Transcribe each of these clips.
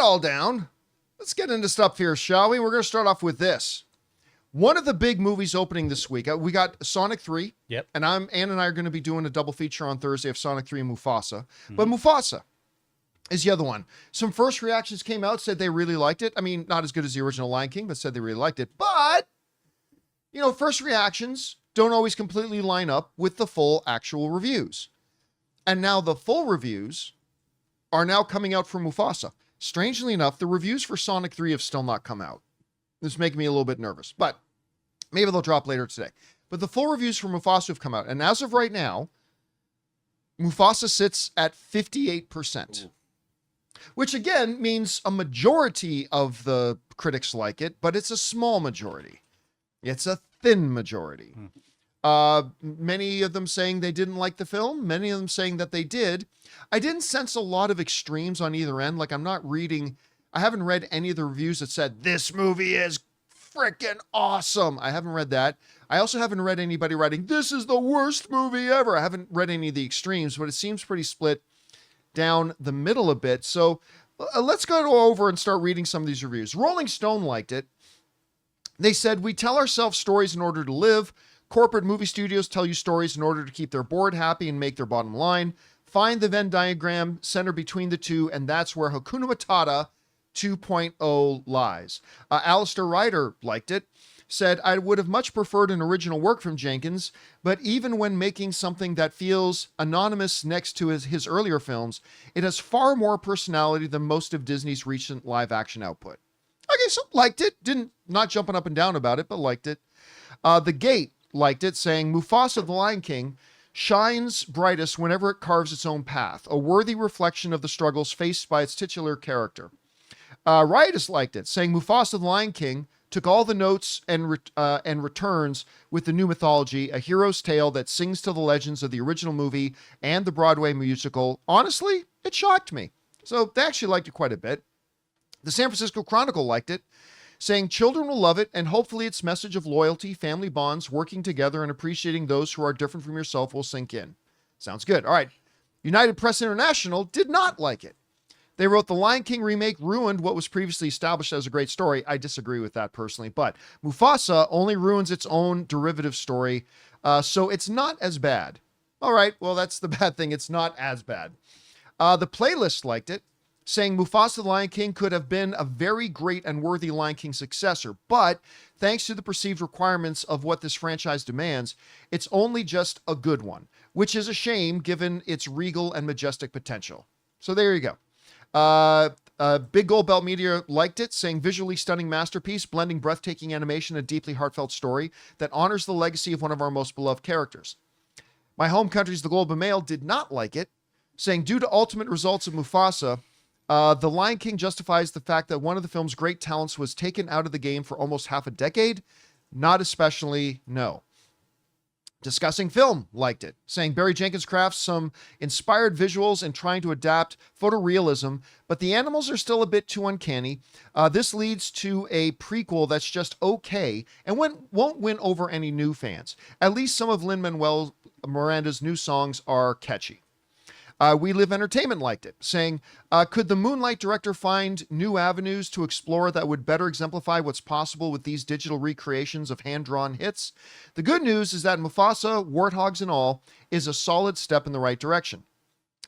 all down, let's get into stuff here, shall we? We're going to start off with this. One of the big movies opening this week, we got Sonic 3. Yep. And Ann and I are going to be doing a double feature on Thursday of Sonic 3 and Mufasa. But Mufasa is the other one. Some first reactions came out, said they really liked it. I mean, not as good as the original Lion King, but said they really liked it. But, you know, first reactions don't always completely line up with the full actual reviews. And now the full reviews are now coming out for Mufasa. Strangely enough, the reviews for Sonic 3 have still not come out. This is making me a little bit nervous, but maybe they'll drop later today. But the full reviews for Mufasa have come out. And as of right now, Mufasa sits at 58%. Ooh. Which again means a majority of the critics like it, but it's a small majority. It's a thin majority. Many of them saying they didn't like the film. Many of them saying that they did. I didn't sense a lot of extremes on either end. Like I haven't read any of the reviews that said this movie is freaking awesome. I haven't read that. I also haven't read anybody writing, this is the worst movie ever. I haven't read any of the extremes, but it seems pretty split down the middle a bit. So let's go over and start reading some of these reviews. Rolling Stone liked it. They said, we tell ourselves stories in order to live. Corporate movie studios tell you stories in order to keep their board happy and make their bottom line. Find the Venn diagram center between the two, and that's where Hakuna Matata 2.0 lies. Alistair Ryder liked it. Said, I would have much preferred an original work from Jenkins, but even when making something that feels anonymous next to his earlier films, it has far more personality than most of Disney's recent live-action output. Okay, so liked it. Not jumping up and down about it, but liked it. The Gate liked it, saying, Mufasa the Lion King shines brightest whenever it carves its own path, a worthy reflection of the struggles faced by its titular character. Riotous liked it, saying, Mufasa the Lion King took all the notes and returns with the new mythology, a hero's tale that sings to the legends of the original movie and the Broadway musical. Honestly, it shocked me. So they actually liked it quite a bit. The San Francisco Chronicle liked it, saying children will love it, and hopefully its message of loyalty, family bonds, working together, and appreciating those who are different from yourself will sink in. Sounds good. All right. United Press International did not like it. They wrote, the Lion King remake ruined what was previously established as a great story. I disagree with that personally, but Mufasa only ruins its own derivative story, so it's not as bad. All right, well, that's the bad thing. It's not as bad. The Playlist liked it, saying Mufasa the Lion King could have been a very great and worthy Lion King successor, but thanks to the perceived requirements of what this franchise demands, it's only just a good one, which is a shame given its regal and majestic potential. So there you go. Big Gold Belt Media liked it, saying visually stunning masterpiece, blending breathtaking animation and a deeply heartfelt story that honors the legacy of one of our most beloved characters. My home country's The Globe and Mail did not like it, saying due to ultimate results of Mufasa, The Lion King justifies the fact that one of the film's great talents was taken out of the game for almost half a decade. Not especially, no. Discussing Film liked it, saying Barry Jenkins crafts some inspired visuals and trying to adapt photorealism, but the animals are still a bit too uncanny. This leads to a prequel that's just okay and won't win over any new fans. At least some of Lin-Manuel Miranda's new songs are catchy. We Live Entertainment liked it, saying, could the Moonlight director find new avenues to explore that would better exemplify what's possible with these digital recreations of hand-drawn hits? The good news is that Mufasa, warthogs and all, is a solid step in the right direction.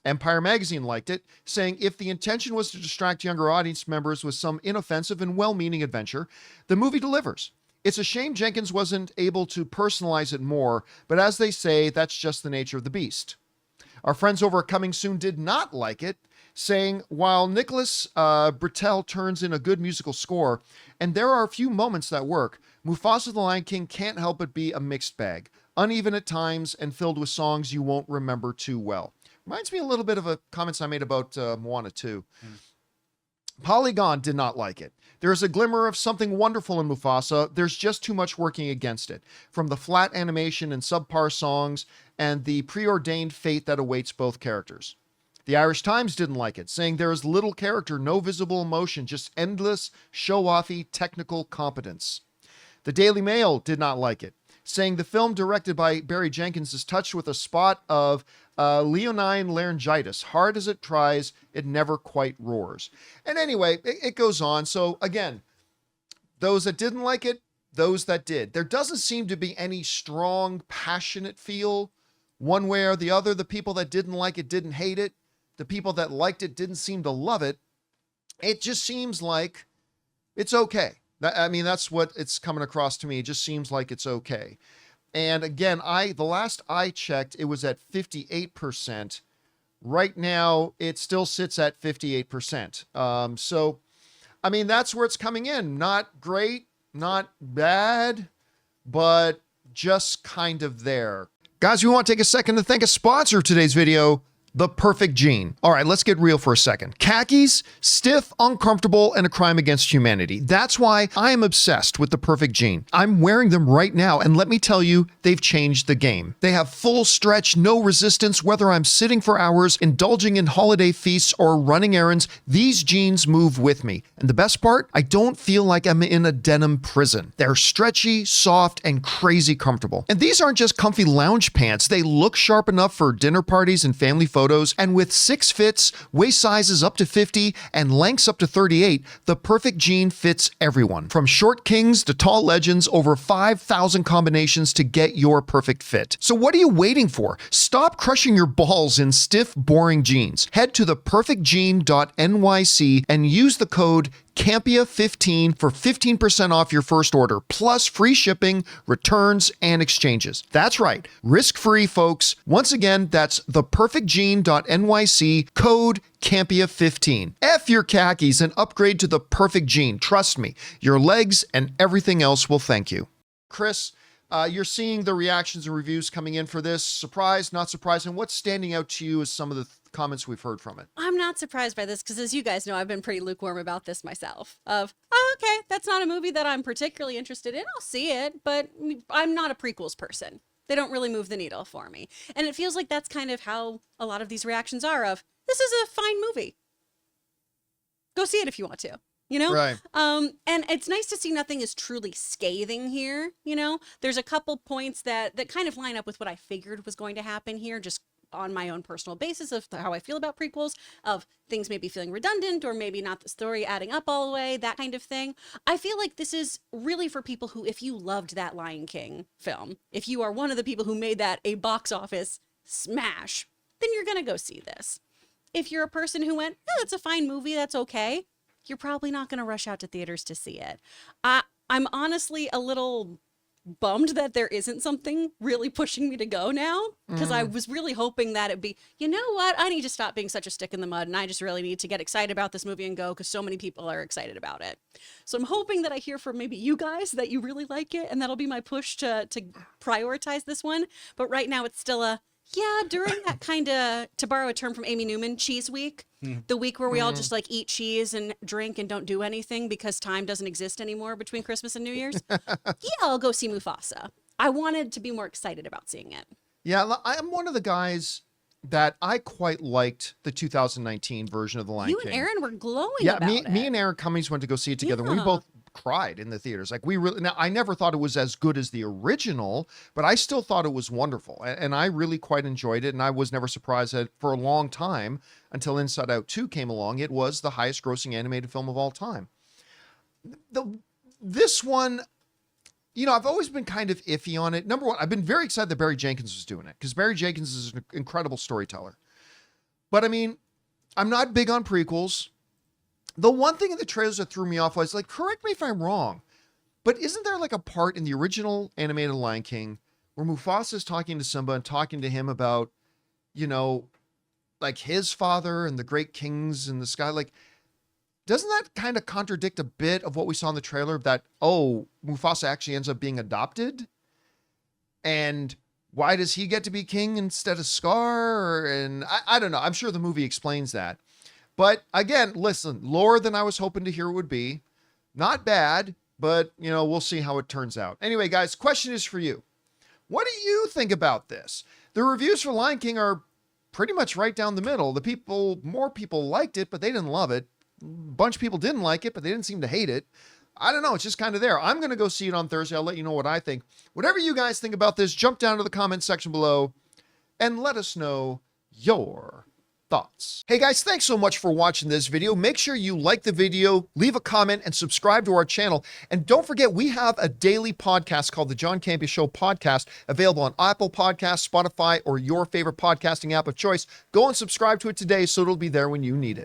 Empire Magazine liked it, saying, if the intention was to distract younger audience members with some inoffensive and well-meaning adventure, the movie delivers. It's a shame Jenkins wasn't able to personalize it more, but as they say, that's just the nature of the beast. Our friends over at Coming Soon did not like it, saying, while Nicholas Britell turns in a good musical score, and there are a few moments that work, Mufasa the Lion King can't help but be a mixed bag, uneven at times and filled with songs you won't remember too well. Reminds me a little bit of a comments I made about Moana 2. Polygon did not like it. There is a glimmer of something wonderful in Mufasa. There's just too much working against it, from the flat animation and subpar songs and the preordained fate that awaits both characters. The Irish Times didn't like it, saying there is little character, no visible emotion, just endless, show-offy technical competence. The Daily Mail did not like it, saying the film directed by Barry Jenkins is touched with a spot of leonine laryngitis. Hard as it tries, it never quite roars. And anyway, it goes on. So again, those that didn't like it, those that did. There doesn't seem to be any strong, passionate feel one way or the other. The people that didn't like it didn't hate it. The people that liked it didn't seem to love it. It just seems like it's okay. I mean, that's what it's coming across to me. It just seems like it's okay. And again, the last I checked, it was at 58%. Right now, it still sits at 58%. So, I mean, that's where it's coming in. Not great, not bad, but just kind of there. Guys, we want to take a second to thank a sponsor of today's video, The Perfect Jean. All right, let's get real for a second. Khakis, stiff, uncomfortable, and a crime against humanity. That's why I am obsessed with The Perfect Jean. I'm wearing them right now, and let me tell you, they've changed the game. They have full stretch, no resistance, whether I'm sitting for hours, indulging in holiday feasts, or running errands, these jeans move with me. And the best part, I don't feel like I'm in a denim prison. They're stretchy, soft, and crazy comfortable. And these aren't just comfy lounge pants. They look sharp enough for dinner parties and family photos. And with 6 fits, waist sizes up to 50, and lengths up to 38, the Perfect Jean fits everyone. From short kings to tall legends, over 5,000 combinations to get your perfect fit. So what are you waiting for? Stop crushing your balls in stiff, boring jeans. Head to theperfectjean.nyc and use the code Campea15 for 15% off your first order, plus free shipping, returns, and exchanges. That's right, risk-free, folks. Once again, that's theperfectjean.nyc, code Campea15. F your khakis and upgrade to the Perfect Jean. Trust me, your legs and everything else will thank you. Chris, you're seeing the reactions and reviews coming in for this. Surprised, not surprised, and what's standing out to you as some of the comments we've heard from it? I'm not surprised by this because, as you guys know, I've been pretty lukewarm about this myself. Oh, okay, that's not a movie that I'm particularly interested in. I'll see it, but I'm not a prequels person. They don't really move the needle for me. And it feels like that's kind of how a lot of these reactions are of, this is a fine movie. Go see it if you want to. You know? Right. And it's nice to see nothing is truly scathing here, you know? There's a couple points that kind of line up with what I figured was going to happen here, just on my own personal basis of how I feel about prequels, of things maybe feeling redundant or maybe not the story adding up all the way, that kind of thing. I feel like this is really for people who, if you loved that Lion King film, if you are one of the people who made that a box office smash, then you're going to go see this. If you're a person who went, oh, that's a fine movie, that's okay, you're probably not going to rush out to theaters to see it. I'm honestly a little bummed that there isn't something really pushing me to go now, because I was really hoping that it'd be, you know what, I need to stop being such a stick in the mud and I just really need to get excited about this movie and go because so many people are excited about it. So I'm hoping that I hear from maybe you guys that you really like it, and that'll be my push to prioritize this one. But right now it's still a, yeah, during that kind of, to borrow a term from Amy Newman, cheese week, the week where we all just like eat cheese and drink and don't do anything because time doesn't exist anymore between Christmas and New Year's. Yeah, I'll go see Mufasa. I wanted to be more excited about seeing it. Yeah, I'm one of the guys that I quite liked the 2019 version of The Lion King. You and Aaron were glowing about it. Me and Aaron Cummings went to go see it together. And we both cried in the theaters. Like, we really, now I never thought it was as good as the original, but I still thought it was wonderful. And I really quite enjoyed it. And I was never surprised that for a long time, until Inside Out 2 came along, it was the highest grossing animated film of all time. This one, you know, I've always been kind of iffy on it. Number one, I've been very excited that Barry Jenkins was doing it, because Barry Jenkins is an incredible storyteller. But I mean, I'm not big on prequels. The one thing in the trailers that threw me off was, like, correct me if I'm wrong, but isn't there like a part in the original animated Lion King where Mufasa is talking to Simba and talking to him about, you know, like his father and the great kings in the sky? Like, doesn't that kind of contradict a bit of what we saw in the trailer, that, oh, Mufasa actually ends up being adopted? And why does he get to be king instead of Scar? And I don't know. I'm sure the movie explains that. But again, listen, lower than I was hoping to hear it would be. Not bad, but, you know, we'll see how it turns out. Anyway, guys, question is for you. What do you think about this? The reviews for Lion King are pretty much right down the middle. More people liked it, but they didn't love it. A bunch of people didn't like it, but they didn't seem to hate it. I don't know. It's just kind of there. I'm going to go see it on Thursday. I'll let you know what I think. Whatever you guys think about this, jump down to the comment section below and let us know your thoughts. Hey guys, thanks so much for watching this video. Make sure you like the video, leave a comment, and subscribe to our channel. And don't forget, we have a daily podcast called the John Campea Show podcast, available on Apple Podcasts, Spotify, or your favorite podcasting app of choice. Go and subscribe to it today so it'll be there when you need it.